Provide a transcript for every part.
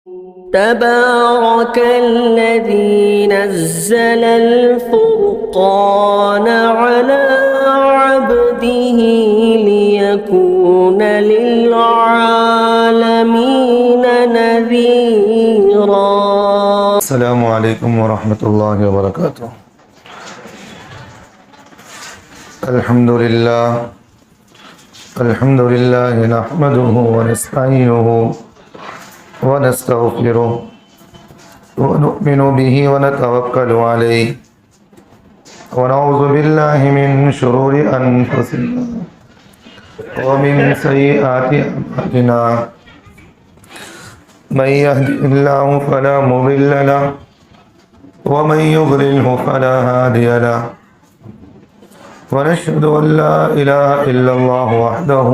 تبارك الذي نزل الفرقان على عبده ليكون للعالمين نذيرا. السلام علیکم ورحمۃ اللہ وبرکاتہ. الحمد للہ نحمده ونستعینه ونستغفره ونؤمن به ونتوکل علیہ ونعوذ باللہ من شرور انفسنا ومن سیئات اعمالنا. من يهده الله فلا مضل له ومن يضلله فلا هادي له ونشهد أن لا إله إلا الله وحده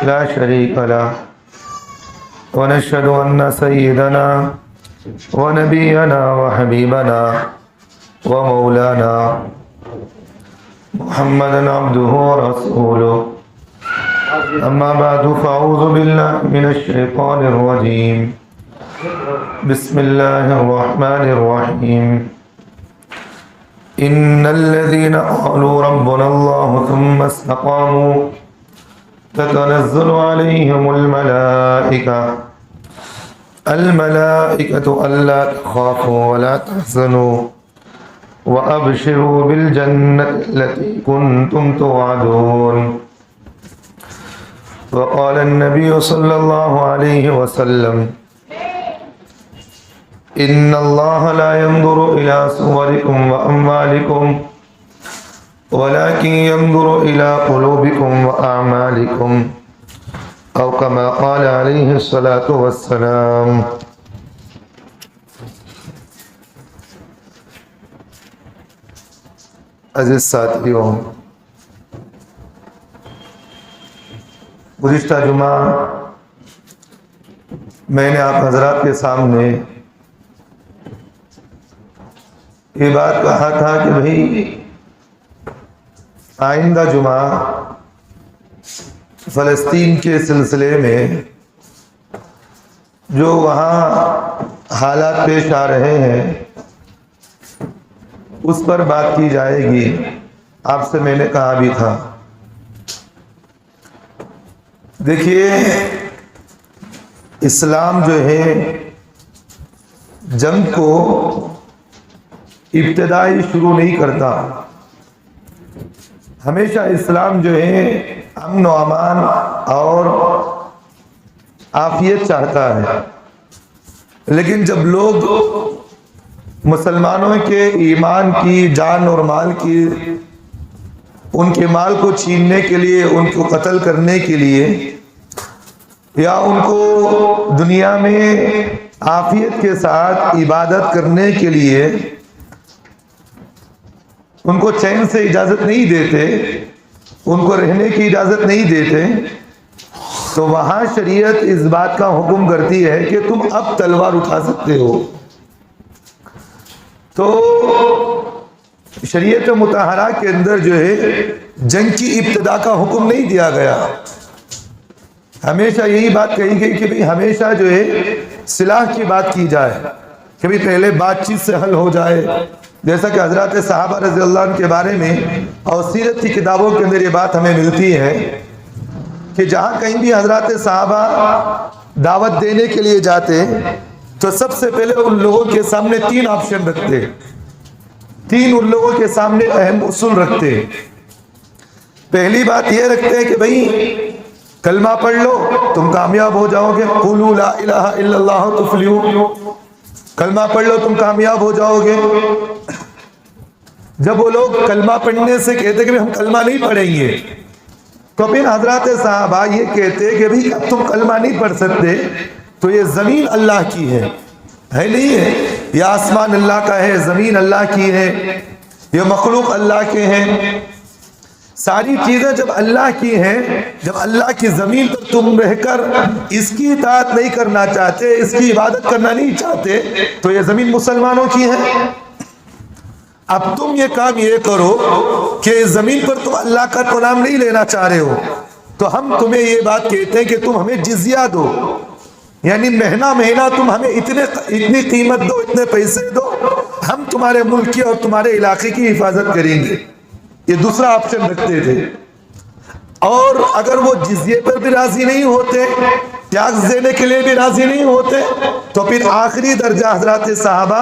لا شريك له ونشهد أن سيدنا ونبينا وحبيبنا ومولانا محمدا عبده ورسوله. أما بعد فأعوذ بالله من الشيطان الرجيم. بسم الله الرحمن الرحيم. إن الذين قالوا ربنا الله ثم استقاموا تتنزل عليهم الملائكة ألا تخافوا ولا تحزنوا وأبشروا بالجنة التي كنتم توعدون. وقال النبي صلى الله عليه وسلم إن الله لا ينظر إلى صوركم وأموالكم ولكن ينظر إلى قلوبكم وأعمالكم أو كما قال عليه الصلاة والسلام. عزیز ساتھیوں، گزشتہ جمعہ میں نے آپ حضرات کے سامنے یہ بات کہا تھا کہ بھئی آئندہ جمعہ فلسطین کے سلسلے میں جو وہاں حالات پیش آ رہے ہیں اس پر بات کی جائے گی. آپ سے میں نے کہا بھی تھا، دیکھیے اسلام جو ہے جنگ کو ابتدائی شروع نہیں کرتا. ہمیشہ اسلام جو ہے امن و امان اور عافیت چاہتا ہے، لیکن جب لوگ مسلمانوں کے ایمان کی، جان اور مال کی، ان کے مال کو چھیننے کے لیے، ان کو قتل کرنے کے لیے، یا ان کو دنیا میں عافیت کے ساتھ عبادت کرنے کے لیے ان کو چین سے اجازت نہیں دیتے، ان کو رہنے کی اجازت نہیں دیتے، تو وہاں شریعت اس بات کا حکم کرتی ہے کہ تم اب تلوار اٹھا سکتے ہو. تو شریعت مطہرہ کے اندر جو ہے جنگ کی ابتدا کا حکم نہیں دیا گیا. ہمیشہ یہی بات کہی گئی کہ بھئی ہمیشہ جو ہے سلاح کی بات کی جائے، کہ بھئی پہلے بات چیت سے حل ہو جائے. جیسا کہ حضرات صحابہ رضی اللہ عنہ کے بارے میں اور سیرت کی کتابوں کے اندر یہ بات ہمیں ملتی ہے کہ جہاں کہیں بھی حضرات صحابہ دعوت دینے کے لیے جاتے تو سب سے پہلے ان لوگوں کے سامنے 3 آپشن رکھتے، 3 ان لوگوں کے سامنے اہم اصول رکھتے. پہلی بات یہ رکھتے ہیں کہ بھئی کلمہ پڑھ لو تم کامیاب ہو جاؤ گے، قولوا لا الہ الا اللہ تفلحوا، کلمہ پڑھ لو تم کامیاب ہو جاؤ گے. جب وہ لوگ کلمہ پڑھنے سے کہتے کہ ہم کلمہ نہیں پڑھیں گے، تو پھر حضرات صحابہ یہ کہتے کہ بھئی اب تم کلمہ نہیں پڑھ سکتے تو یہ زمین اللہ کی ہے نہیں ہے، یہ آسمان اللہ کا ہے، زمین اللہ کی ہے، یہ مخلوق اللہ کے ہیں. ساری چیزیں جب اللہ کی ہیں، جب اللہ کی زمین پر تم رہ کر اس کی اطاعت نہیں کرنا چاہتے، اس کی عبادت کرنا نہیں چاہتے، تو یہ زمین مسلمانوں کی ہے. اب تم یہ کام یہ کرو کہ زمین پر تم اللہ کا تو نام نہیں لینا چاہ رہے ہو، تو ہم تمہیں یہ بات کہتے ہیں کہ تم ہمیں جزیہ دو. یعنی مہینہ مہینہ تم ہمیں اتنی قیمت دو، اتنے پیسے دو، ہم تمہارے ملک کی اور تمہارے علاقے کی حفاظت کریں گے. یہ دوسرا آپشن رکھتے تھے. اور اگر وہ جزیے پر بھی راضی نہیں ہوتے، ٹیکس دینے کے لیے بھی راضی نہیں ہوتے، تو پھر آخری درجہ حضرات صحابہ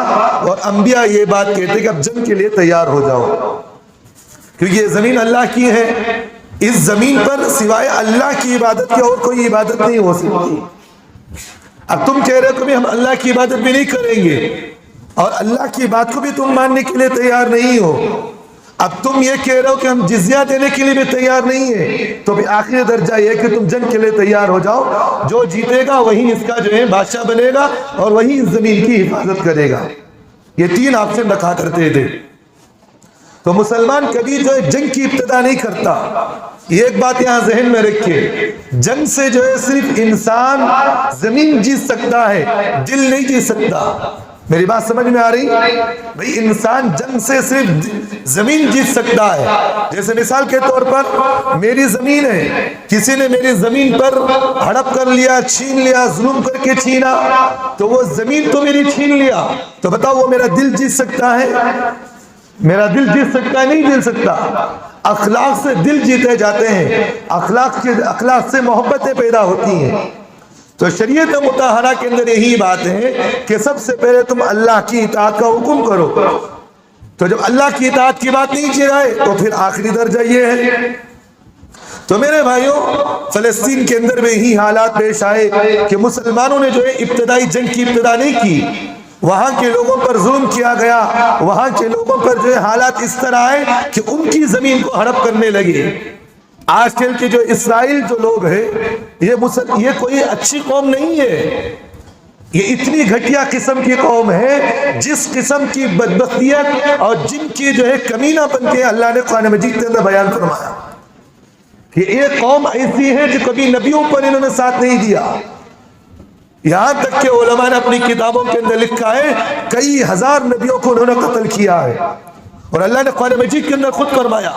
اور انبیاء یہ بات کہتے کہ اب جنگ کے لیے تیار ہو جاؤ، کیونکہ یہ زمین اللہ کی ہے. اس زمین پر سوائے اللہ کی عبادت کی اور کوئی عبادت نہیں ہو سکتی. اب تم کہہ رہے ہو کہ ہم اللہ کی عبادت بھی نہیں کریں گے، اور اللہ کی بات کو بھی تم ماننے کے لیے تیار نہیں ہو. اب تم یہ کہہ رہے ہو کہ ہم جزیہ دینے کے لیے بھی تیار نہیں ہے، تو بھی آخری درجہ یہ کہ تم جنگ کے لیے تیار ہو جاؤ. جو جیتے گا وہی اس کا جو ہے بادشاہ بنے گا اور وہی اس زمین کی حفاظت کرے گا. یہ تین آپشن رکھا کرتے تھے. تو مسلمان کبھی جو ہے جنگ کی ابتدا نہیں کرتا. یہ ایک بات یہاں ذہن میں رکھے، جنگ سے جو ہے صرف انسان زمین جیت سکتا ہے، دل نہیں جیت سکتا. میری بات سمجھ میں آ رہی؟ بھئی انسان جنگ سے صرف زمین جیت سکتا ہے. جیسے مثال کے طور پر میری زمین ہے، کسی نے میری زمین پر ہڑپ کر لیا، چھین لیا، ظلم کر کے چھینا، تو وہ زمین تو میری چھین لیا، تو بتاؤ وہ میرا دل جیت سکتا ہے؟ میرا دل جیت سکتا ہے؟ نہیں جیت سکتا. اخلاق سے دل جیتے جاتے ہیں، اخلاق سے محبتیں پیدا ہوتی ہیں. تو شریعت مطہرہ کے اندر یہی بات ہے کہ سب سے پہلے تم اللہ کی اطاعت کا حکم کرو. تو جب اللہ کی اطاعت کی بات نہیں کی جائے تو پھر آخری درجہ یہ ہے. تو میرے بھائیوں، فلسطین کے اندر میں یہی حالات پیش آئے کہ مسلمانوں نے جو ہے ابتدائی جنگ کی ابتدا نہیں کی. وہاں کے لوگوں پر ظلم کیا گیا، وہاں کے لوگوں پر جو ہے حالات اس طرح آئے کہ ان کی زمین کو ہڑپ کرنے لگے. آج کل کے جو اسرائیل جو لوگ ہیں، یہ کوئی اچھی قوم نہیں ہے. یہ اتنی گھٹیا قسم کی قوم ہے، جس قسم کی بدبختیت اور جن کی جو ہے کمینہ پن کے اللہ نے قرآن مجید کے اندر بیان فرمایا کہ ایک قوم ایسی ہے جو کبھی نبیوں پر انہوں نے ساتھ نہیں دیا. یہاں تک کہ علماء نے اپنی کتابوں کے اندر لکھا ہے کئی ہزار نبیوں کو انہوں نے قتل کیا ہے. اور اللہ نے قرآن مجید کے اندر خود فرمایا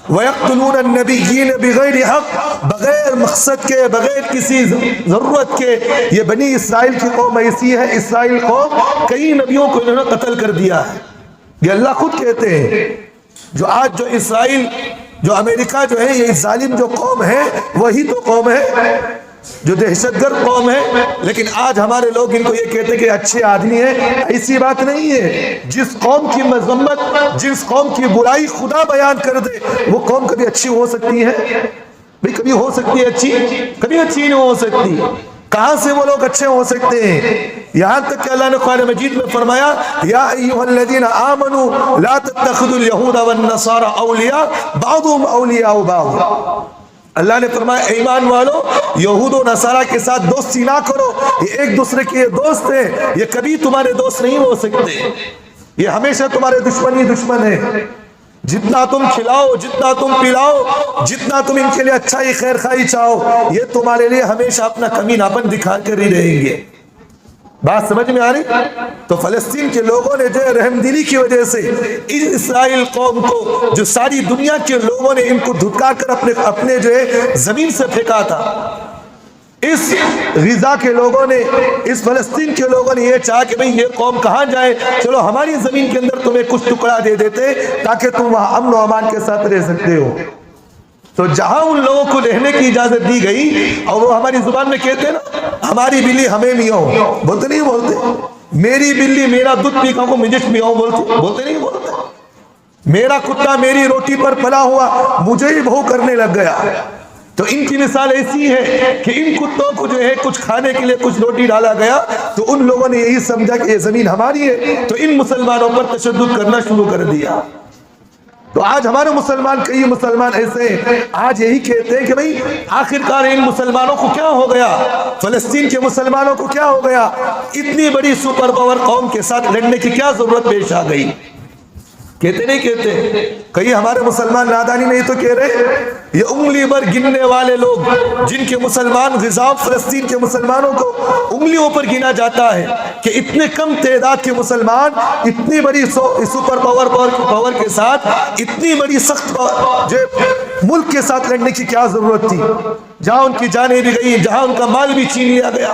وَيَقْتُلُونَ النَّبِيِّينَ بِغَيْرِ حَقٍّ، بغیر مقصد کے، بغیر کسی ضرورت کے. یہ بنی اسرائیل کی قوم ایسی ہے، اسرائیل قوم کئی نبیوں کو انہوں نے قتل کر دیا ہے. یہ اللہ خود کہتے ہیں. جو آج جو اسرائیل، جو امریکہ جو ہے، یہ ظالم جو قوم ہے، وہی تو قوم ہے جو دہشت گرد قوم ہے. لیکن آج ہمارے لوگ ان کو یہ کہتے ہیں کہ اچھے آدمی ہیں. ایسی بات نہیں ہے. جس قوم کی مذمت، جس قوم کی برائی خدا بیان کر دے، وہ قوم کبھی اچھی ہو سکتی ہے؟ بھئی کبھی ہو سکتی ہے اچھی؟ کبھی اچھی نہیں ہو سکتی. کہاں سے وہ لوگ اچھے ہو سکتے ہیں؟ یہاں تک کہ اللہ نے قرآن مجید میں فرمایا یا ایھا الذین آمنوا لا تتخذوا اليہود والنصارى اولیاء بعضهم اولیاء بعض. اللہ نے فرمایا اے ایمان والو، یہود و نصارہ کے ساتھ دوستی نہ کرو. یہ ایک دوسرے کے دوست ہیں، یہ کبھی تمہارے دوست نہیں ہو سکتے. یہ ہمیشہ تمہارے دشمن ہی دشمن ہے. جتنا تم کھلاؤ، جتنا تم پلاؤ، جتنا تم ان کے لیے اچھائی خیر خواہی چاہو، یہ تمہارے لیے ہمیشہ اپنا کمینہ پن دکھا کر ہی رہیں گے. بات سمجھ میں آ رہی؟ تو فلسطین کے لوگوں نے جو رحم دلی کی وجہ سے اس اسرائیل قوم کو، جو ساری دنیا کے لوگوں نے ان کو دھتکار کر اپنے جو ہے زمین سے پھینکا تھا، اس غزہ کے لوگوں نے، اس فلسطین کے لوگوں نے یہ چاہا کہ بھئی یہ قوم کہاں جائے، چلو ہماری زمین کے اندر تمہیں کچھ ٹکڑا دے دیتے تاکہ تم وہاں امن و امان کے ساتھ رہ سکتے ہو. تو جہاں ان لوگوں کو رہنے کی اجازت دی گئی، اور وہ ہماری زبان میں کہتے ہیں نا، ہماری بلی ہمیں میاؤں بولتے نہیں بولتے؟ میری بلی میرا دودھ پی کر کو مجھے میاؤں بولتے نہیں بولتے؟ میرا کتا میری روٹی پر پلا ہوا مجھے ہی بھو کرنے لگ گیا. تو ان کی مثال ایسی ہے کہ ان کتوں کو جو ہے کچھ کھانے کے لیے کچھ روٹی ڈالا گیا تو ان لوگوں نے یہی سمجھا کہ یہ زمین ہماری ہے، تو ان مسلمانوں پر تشدد کرنا شروع کر دیا. تو آج ہمارے مسلمان، کئی مسلمان ایسے ہیں، آج یہی کہتے ہیں کہ بھئی آخرکار ان مسلمانوں کو کیا ہو گیا، فلسطین کے مسلمانوں کو کیا ہو گیا، اتنی بڑی سپر پاور قوم کے ساتھ لڑنے کی کیا ضرورت پیش آ گئی. کہتے نہیں کہتے؟ کئی ہمارے مسلمان نادانی میں یہ تو کہہ رہے، یہ انگلی پر گننے والے لوگ جن کے مسلمان غزہ فلسطین کے مسلمانوں کو انگلیوں پر گنا جاتا ہے کہ اتنے کم تعداد کے مسلمان اتنی بڑی سپر پاور کے ساتھ اتنی بڑی سخت جو ملک کے ساتھ لڑنے کی کیا ضرورت تھی، جہاں ان کی جانیں بھی گئی، جہاں ان کا مال بھی چھین لیا گیا.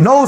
9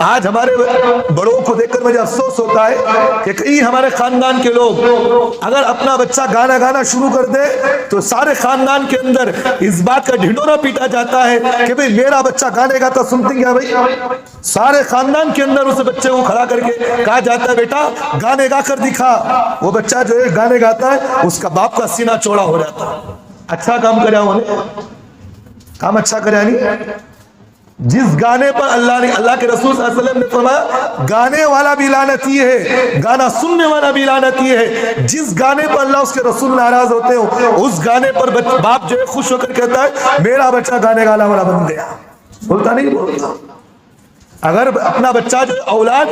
آج ہمارے بڑوں کو دیکھ کر مجھے افسوس ہوتا ہے کہ کئی ہمارے خاندان کے لوگ اگر اپنا بچہ گانا گانا شروع کر دے تو سارے خاندان کے اندر اس بات کا ڈھنڈورا پیٹا جاتا ہے کہ بھئی میرا بچہ گانے گاتا سنتے کیا بھئی؟ سارے خاندان کے اندر اس بچے کو کھڑا کر کے کہا جاتا ہے بیٹا گانے گا کر دکھا. وہ بچہ جو ہے گانے گاتا ہے اس کا باپ کا سینہ چوڑا ہو جاتا ہے. اچھا کام کریا انہوں نے, کام اچھا کریا نہیں. جس گانے پر اللہ کے رسول صلی اللہ علیہ وسلم نے فرمایا گانے والا بھی لعنتی ہے, گانا سننے والا بھی لعنتی ہے. جس گانے پر اللہ اس کے رسول ناراض ہوتے ہو اس گانے پر باپ جو ہے خوش ہو کر کہتا ہے میرا بچہ گانے گانا والا بن گیا. بولتا نہیں بولتا. اگر اپنا بچہ جو اولاد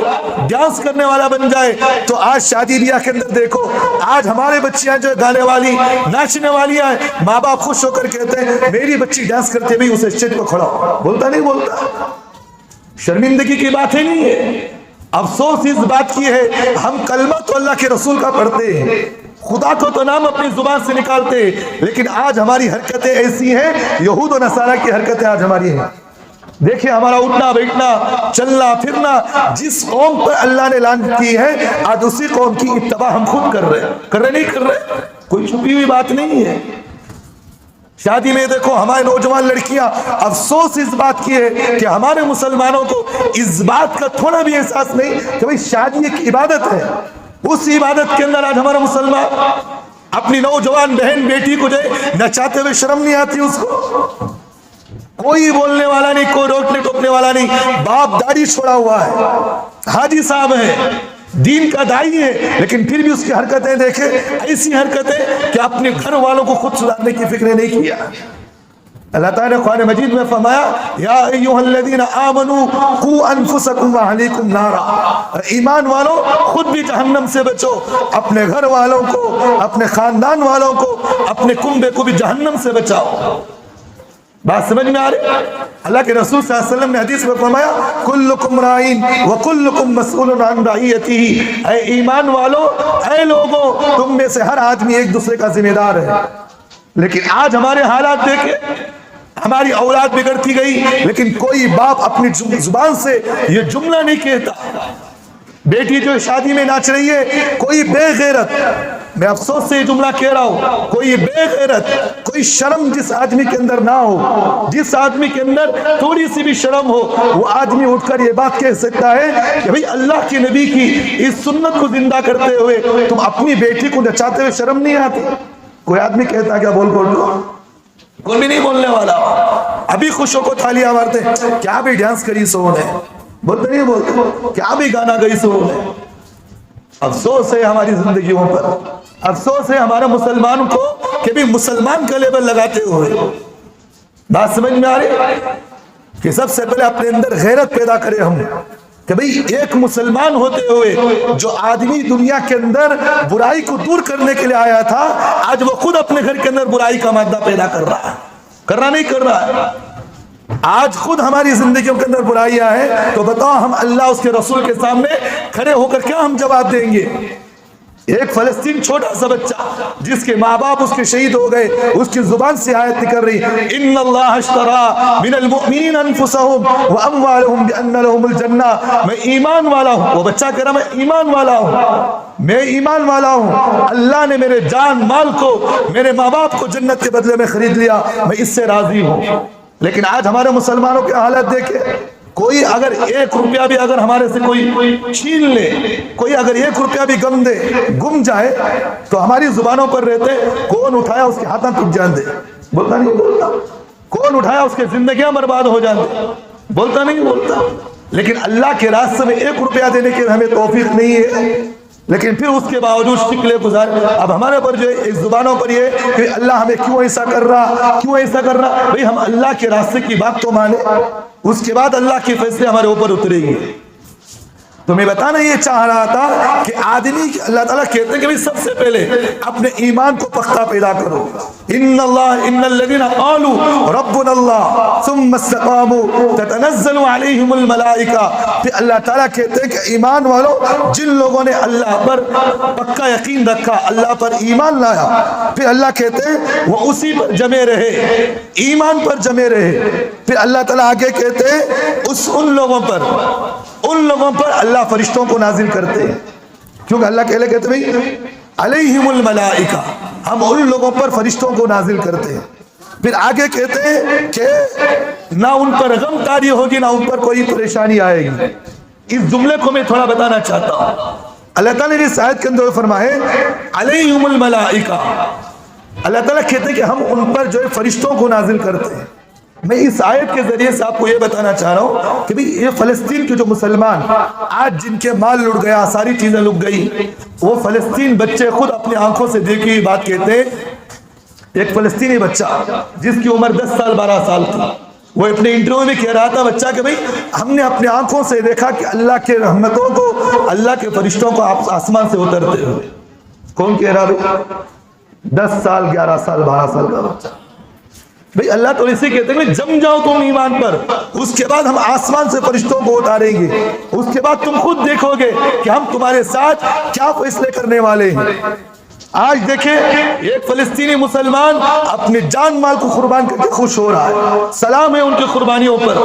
ڈانس کرنے والا بن جائے تو آج شادی بیاہ کے اندر دیکھو آج ہمارے بچیاں جو گانے والی ناچنے والی ہیں, ماں باپ خوش ہو کر کہتے ہیں میری بچی ڈانس کرتے بھی اسے اسٹیج پر کھڑا ہو. بولتا نہیں بولتا. شرمندگی کی بات ہی نہیں ہے. افسوس اس بات کی ہے ہم کلمہ تو اللہ کے رسول کا پڑھتے ہیں, خدا کو تو نام اپنی زبان سے نکالتے, لیکن آج ہماری حرکتیں ایسی ہیں یہود و نصارہ کی حرکتیں آج ہماری ہیں. دیکھیں ہمارا اٹھنا بیٹھنا چلنا پھرنا جس قوم پر اللہ نے لعنت کی ہے آج اسی قوم کی اتباع ہم خود کر رہے نہیں کر رہے. کوئی چھپی ہوئی بات نہیں ہے. شادی میں دیکھو ہمارے نوجوان لڑکیاں, افسوس اس بات کی ہے کہ ہمارے مسلمانوں کو اس بات کا تھوڑا بھی احساس نہیں کہ بھئی شادی ایک عبادت ہے. اس عبادت کے اندر آج ہمارا مسلمان اپنی نوجوان بہن بیٹی کو جو نچاتے ہوئے شرم نہیں آتی اس کو. کوئی بولنے والا نہیں, کوئی روکنے ٹوکنے والا نہیں. باپ داڑھی چھوڑا ہوا ہے, حاجی صاحب ہے, دین کا دائی ہے, لیکن پھر بھی اس کی حرکتیں دیکھیں ایسی حرکتیں کہ اپنے گھر والوں کو خود سدھارنے کی فکر نہیں کیا. اللہ تعالیٰ نے قرآن مجید میں فرمایا یا ایھا الذین آمنوا قوا انفسکم واہلیکم نارا, ایمان والو خود بھی جہنم سے بچو, اپنے گھر والوں کو اپنے خاندان والوں کو اپنے کنبے کو بھی جہنم سے بچاؤ. بات سمجھ میں آ رہی؟ اللہ کے رسول صلی اللہ علیہ وسلم نے حدیث میں فرمایا کلکم رائن وکلکم مسئول عن رعیتہ. اے ایمان والو, اے لوگوں, تم میں سے ہر آدمی ایک دوسرے کا ذمہ دار ہے. لیکن آج ہمارے حالات دیکھیں, ہماری اولاد بگڑتی گئی لیکن کوئی باپ اپنی زبان سے یہ جملہ نہیں کہتا. بیٹی جو شادی میں ناچ رہی ہے کوئی بے غیرت, میں افسوس سے یہ جملہ کہہ رہا ہوں, کوئی بے غیرت کوئی شرم جس آدمی کے اندر نہ ہو, جس آدمی کے اندر تھوڑی سی بھی شرم ہو, وہ آدمی اٹھ کر یہ بات کہہ سکتا ہے کہ بھئی اللہ کے نبی کی اس سنت کو زندہ کرتے ہوئے تم اپنی بیٹی کو نچاتے ہوئے شرم نہیں آتی. کوئی آدمی کہتا کیا بول کوئی بھی نہیں بولنے والا. ابھی خوشوں کو تالیاں مارتے کیا بھی ڈانس کری سو نے, بولتے نہیں بولتے کیا بھی گانا گئی سو نے. افسوس ہے ہماری زندگیوں پر, افسوس ہے ہمارے مسلمان کو کہ بھی مسلمان کا لیبل لگاتے ہوئے. بات سمجھ میں آ رہی کہ سب سے پہلے اپنے اندر غیرت پیدا کرے ہم کہ بھئی ایک مسلمان ہوتے ہوئے جو آدمی دنیا کے اندر برائی کو دور کرنے کے لیے آیا تھا آج وہ خود اپنے گھر کے اندر برائی کا مادہ پیدا کر رہا ہے. کرنا نہیں کر رہا ہے. آج خود ہماری زندگیوں کے اندر برائیاں ہیں تو بتاؤ ہم اللہ اس کے رسول کے سامنے کھڑے ہو کر کیا ہم جواب دیں گے؟ ایک فلسطین چھوٹا سا بچہ جس کے ماں باپ اس کے شہید ہو گئے, اس کی زبان سے آیت نکل رہی ان اللہ اشترى من المؤمنین انفسهم واموالهم بان لهم الجنہ. میں ایمان والا ہوں, وہ بچہ کہہ رہا میں ایمان والا ہوں, میں ایمان والا ہوں, اللہ نے میرے جان مال کو میرے ماں باپ کو جنت کے بدلے میں خرید لیا, میں اس سے راضی ہوں. لیکن آج ہمارے مسلمانوں کے حالت دیکھیں, کوئی اگر 1 روپیہ بھی اگر ہمارے سے کوئی چھین لے, کوئی اگر 1 روپیہ بھی گم جائے تو ہماری زبانوں پر رہتے کون اٹھایا اس کے ہاتھاں ٹوٹ جان دے. بولتا نہیں بولتا. کون اٹھایا اس کے زندگیاں برباد ہو جان دے. بولتا نہیں بولتا. لیکن اللہ کے راستے میں 1 روپیہ دینے کے ہمیں توفیق نہیں ہے, لیکن پھر اس کے باوجود شکلے گزار. اب ہمارے پر جو ایک زبانوں پر یہ کہ اللہ ہمیں کیوں ایسا کر رہا, کیوں ایسا کر رہا. بھئی ہم اللہ کے راستے کی بات تو مانے, اس کے بعد اللہ کے فیصلے ہمارے اوپر اترے گی. تو میں بتانا یہ چاہ رہا تھا کہ آدمی اللہ تعالیٰ کہتے ہیں کہ سب سے پہلے اپنے ایمان کو پختہ پیدا کرو. ان الذین قالوا ربنا اللہ ثم استقاموا تتنزل علیہم الملائکہ. پھر اللہ تعالیٰ کہتے ہیں کہ ایمان والو, جن لوگوں نے اللہ پر پکا یقین رکھا, اللہ پر ایمان لایا, پھر اللہ کہتے ہیں وہ اسی پر جمے رہے, ایمان پر جمے رہے. پھر اللہ تعالیٰ آگے کہتے ہیں ان لوگوں پر اللہ فرشتوں کو نازل کرتے ہیں، کیونکہ اللہ کہلے کہتے بھئی علیہم الملائکہ، ہم ان لوگوں پر فرشتوں کو نازل کرتے ہیں۔ پھر آگے کہتے ہیں کہ نہ ان پر غم طاری ہوگی، نہ ان پر کوئی پریشانی آئے گی۔ اس جملے کو میں تھوڑا بتانا چاہتا ہوں۔ اللہ تعالیٰ نے اس آیت کے اندر فرمائے علیہم الملائکہ، اللہ تعالیٰ کہتے ہیں کہ ہم ان پر جو ہے فرشتوں کو نازل کرتے ہیں۔ میں اس آیت کے ذریعے سے آپ کو یہ بتانا چاہ رہا ہوں کہ یہ فلسطین کے جو مسلمان آج جن کے مال لٹ گیا، ساری چیزیں لٹ گئی، وہ فلسطین بچے خود اپنی آنکھوں سے دیکھی ہوئی بات کہتے ہیں۔ ایک فلسطینی بچہ جس کی عمر 10 سال 12 سال تھی، وہ اپنے انٹرویو میں کہہ رہا تھا بچہ کہ بھئی ہم نے اپنے آنکھوں سے دیکھا کہ اللہ کے رحمتوں کو، اللہ کے فرشتوں کو آسمان سے اترتے ہوئے۔ کون کہہ رہا بھئی؟ 10 سال 11 سال 12 سال کا بچہ۔ بھئی اللہ تو اسی کہتے ہیں جم جاؤ تم ایمان پر، اس کے بعد ہم آسمان سے فرشتوں کو اتاریں گے، اس کے بعد تم خود دیکھو گے کہ ہم تمہارے ساتھ کیا فیصلے کرنے والے ہیں۔ آج دیکھیں ایک فلسطینی مسلمان اپنے جان مال کو قربان کر کے خوش ہو رہا ہے۔ سلام ہے ان کی قربانیوں پر،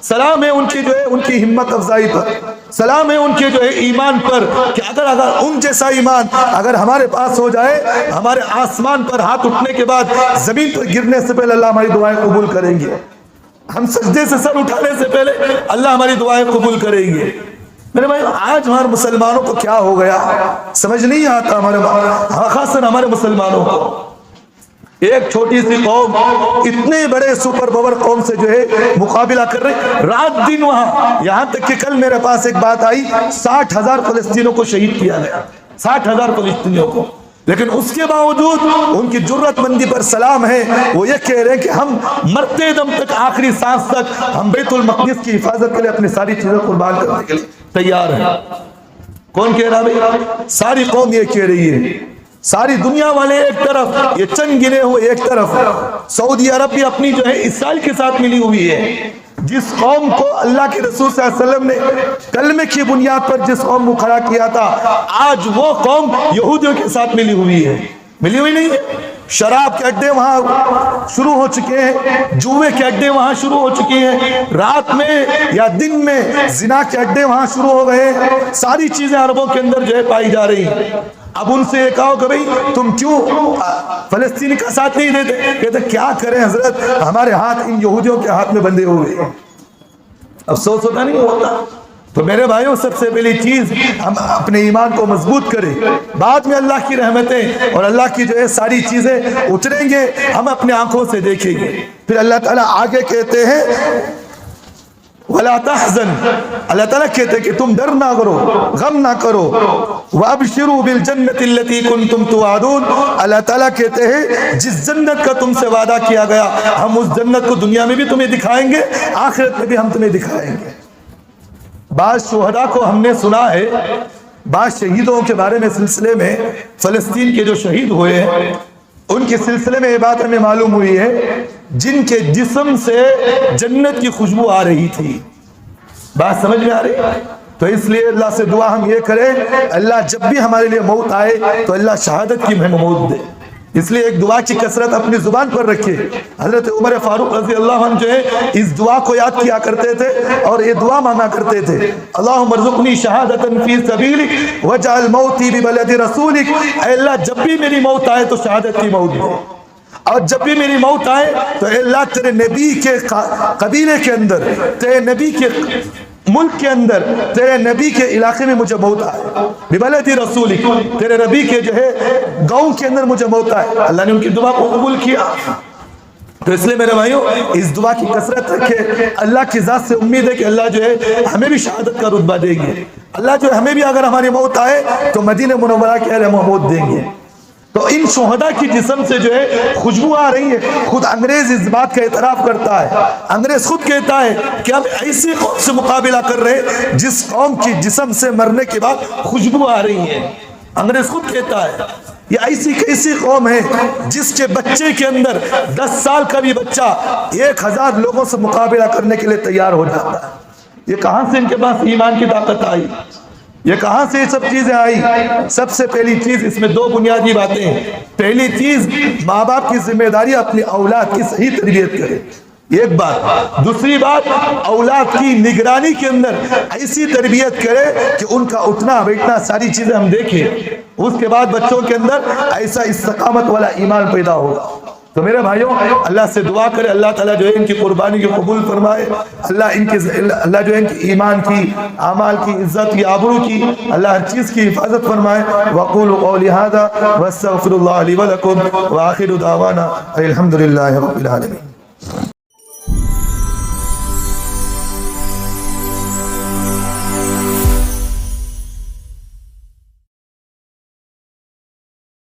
سلام ہے ان کی جو ہے ان کی ہمت افزائی پر، سلام ہے ان کے جو ہے ایمان پر کہ اگر ان جیسا ایمان اگر ہمارے پاس ہو جائے، ہمارے آسمان پر ہاتھ اٹھنے کے بعد زمین پر گرنے سے پہلے اللہ ہماری دعائیں قبول کریں گے، ہم سجدے سے سر اٹھانے سے پہلے اللہ ہماری دعائیں قبول کریں گے۔ میرے بھائی آج ہمارے مسلمانوں کو کیا ہو گیا سمجھ نہیں آتا، خاصاً ہمارے مسلمانوں کو۔ ایک چھوٹی سی قوم اتنے بڑے سپر پاور قوم سے جو ہے مقابلہ کر رہے، رات دن وہاں، یہاں تک کہ کل میرے پاس ایک بات آئی 60,000 فلسطینیوں کو شہید کیا گیا، 60,000 فلسطینیوں کو، لیکن اس کے باوجود ان کی جرت مندی پر سلام ہے۔ وہ یہ کہہ رہے ہیں کہ ہم مرتے دم تک، آخری سانس تک ہم بیت المقدس کی حفاظت کے لیے اپنی ساری چیزیں قربان کرنے کے لیے تیار ہیں۔ کون کہہ رہا بھائی؟ ساری قوم یہ کہہ رہی ہے، ساری دنیا والے ایک طرف، یہ چند گنے ہوئے ایک طرف، سعودی عرب بھی اپنی جو ہے اسرائیل کے ساتھ ملی ہوئی ہے۔ جس قوم کو اللہ کے رسول صلی اللہ علیہ وسلم نے کلمے کی بنیاد پر جس قوم کو کھڑا کیا تھا، آج وہ قوم یہودیوں کے ساتھ ملی ہوئی ہے۔ ملی ہوئی نہیں ہے؟ شراب کے اڈے وہاں شروع ہو چکے ہیں، جوئے کے اڈے وہاں شروع ہو چکے ہیں، رات میں یا دن میں زنا کے اڈے وہاں شروع ہو گئے ہیں، ساری چیزیں عربوں کے اندر جو ہے پائی جا رہی ہیں۔ اب ان سے یہ کہو کہ بھئی تم کیوں فلسطین کا ساتھ نہیں دیتے؟ کہتے کیا کریں حضرت، ہمارے ہاتھ ان یہودیوں کے ہاتھ میں بندھے ہوئے ہیں۔ افسوس ہوتا نہیں ہوتا؟ تو میرے بھائیوں سب سے پہلی چیز ہم اپنے ایمان کو مضبوط کریں، بعد میں اللہ کی رحمتیں اور اللہ کی جو ہے ساری چیزیں اتریں گے، ہم اپنے آنکھوں سے دیکھیں گے۔ پھر اللہ تعالیٰ آگے کہتے ہیں وَلَا تَحْزَنْ، اللہ تعالیٰ کہتے ہیں کہ تم ڈر نہ کرو، غم نہ کرو، وَأَبْشِرُوا بِالْجَنَّةِ الَّتِي كُنْتُمْ تُوعَدُونَ، اللہ تعالیٰ کہتے ہیں جس جنت کا تم سے وعدہ کیا گیا، ہم اس جنت کو دنیا میں بھی تمہیں دکھائیں گے، آخرت میں بھی ہم تمہیں دکھائیں گے۔ بعض شہداء کو ہم نے سنا ہے، بعض شہیدوں کے بارے میں سلسلے میں، فلسطین کے جو شہید ہوئے ہیں ان کے سلسلے میں یہ بات ہمیں معلوم ہوئی ہے جن کے جسم سے جنت کی خوشبو آ رہی تھی۔ بات سمجھ میں آ رہی ہے؟ تو اس لیے اللہ سے دعا ہم یہ کریں، اللہ جب بھی ہمارے لیے موت آئے تو اللہ شہادت کی ہمیں موت دے۔ اس لیے ایک دعا کی کثرت اپنی زبان پر رکھے۔ حضرت عمر فاروق رضی اللہ عنہ جو ہے اس دعا کو یاد کیا کرتے تھے اور یہ دعا مانگا کرتے تھے، اللہم ارزقنی شہادتا فی سبیلک واجعل موتی ببلد رسولک، اے اللہ جب بھی میری موت آئے تو شہادت کی موت دے، اور جب بھی میری موت آئے تو اے اللہ تیرے نبی کے قبیلے کے اندر، تیرے نبی کے ملک کے اندر، تیرے نبی کے علاقے میں مجھے موت آئے، ببلد رسولک، تیرے نبی کے جو ہے گاؤں کے اندر مجھے موت آئے۔ اللہ نے ان کی دعا کو قبول کیا۔ تو اس لیے میرے بھائیوں اس دعا کی کثرت رکھے، اللہ کی ذات سے امید ہے کہ اللہ جو ہے ہمیں بھی شہادت کا رتبہ دیں گے، اللہ جو ہے ہمیں بھی اگر ہماری موت آئے تو مدینہ منورہ کے اہل محمود دیں گے۔ تو ان شہداء کی جسم سے جو ہے خوشبو آ رہی ہے۔ خود انگریز اس بات کا اعتراف کرتا ہے، انگریز خود کہتا ہے کہ ہم ایسی قوم سے مقابلہ کر رہے ہیں جس قوم کی جسم سے مرنے کے بعد خوشبو آ رہی ہے۔ انگریز خود کہتا ہے یہ ایسی قوم ہے جس کے بچے کے اندر 10 سال کا بھی بچہ 1000 لوگوں سے مقابلہ کرنے کے لیے تیار ہو جاتا ہے۔ یہ کہاں سے ان کے پاس ایمان کی طاقت آئی؟ یہ کہاں سے یہ سب چیزیں آئی؟ سب سے پہلی چیز اس میں 2 بنیادی باتیں ہیں۔ پہلی چیز ماں باپ کی ذمہ داری اپنی اولاد کی صحیح تربیت کرے، ایک بات. دوسری بات اولاد کی نگرانی کے اندر ایسی تربیت کرے کہ ان کا اٹھنا بیٹھنا ساری چیزیں ہم دیکھیں. اس کے بعد بچوں کے اندر ایسا استقامت والا ایمان پیدا ہوگا. تو میرے بھائیوں اللہ سے دعا کرے اللہ تعالیٰ جو ہے ان کی قربانی کو قبول فرمائے. اللہ جو ہے ان کی ایمان کی اعمال کی عزت کی آبرو کی اللہ ہر چیز کی حفاظت فرمائے. وقولوا قولی ھذا واستغفر اللہ لی ولکم وآخر دعوانا الحمد للہ رب العالمین.